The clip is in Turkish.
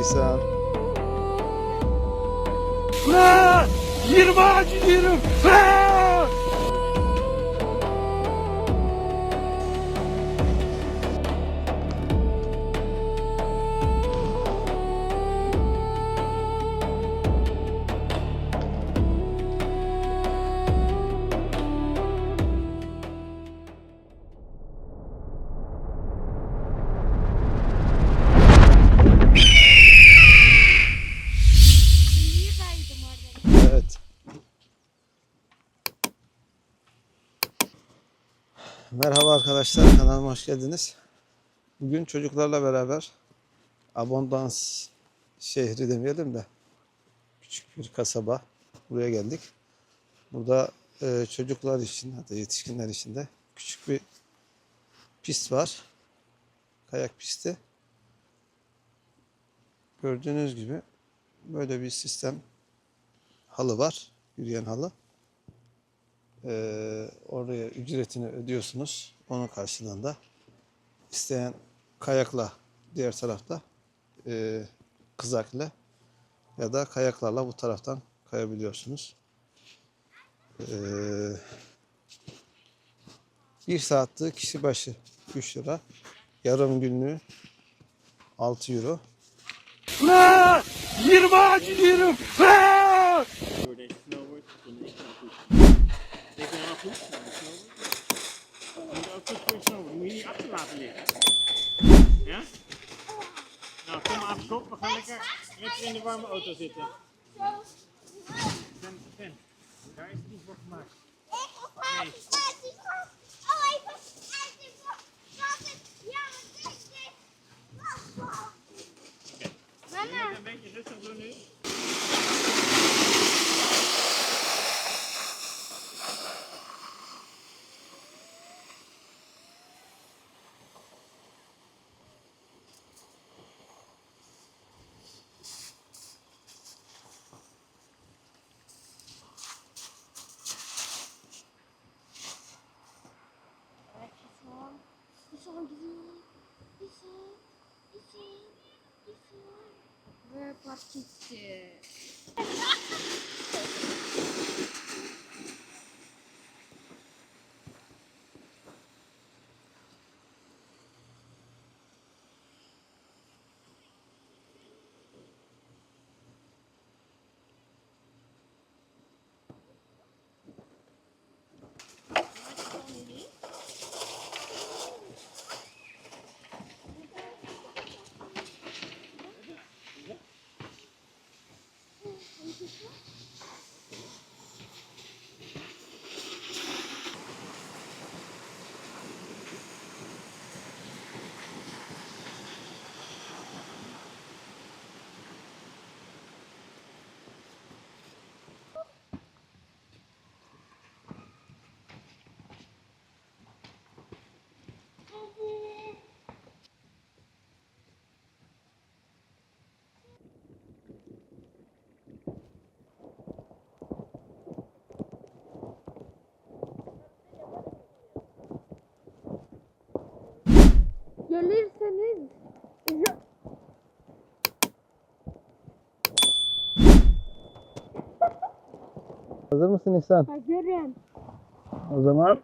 Nisan. 20 gidiyorum. Evet. Merhaba arkadaşlar, kanalıma hoş geldiniz. Bugün çocuklarla beraber Abondance şehri demeyelim de küçük bir kasaba. Buraya geldik. Burada çocuklar için, hatta yetişkinler için de küçük bir pist var. Kayak pisti. Gördüğünüz gibi böyle bir sistem, halı var. Yürüyen halı. Oraya ücretini ödüyorsunuz. Onun karşılığında isteyen kayakla diğer tarafta, kızakla ya da kayaklarla bu taraftan kayabiliyorsunuz. Bir saatlik kişi başı 3 lira. Yarım günlüğü 6 euro. 20 gidiyorum. Ja? Nou, kom maar even op. We gaan lekker in de warme auto zitten. Ben, daar is het niet voor gemaakt. Nee. Je moet een beetje rustig doen nu. Ve park etti. Gelirseniz Hazır mısın İhsan? hazırım. O zaman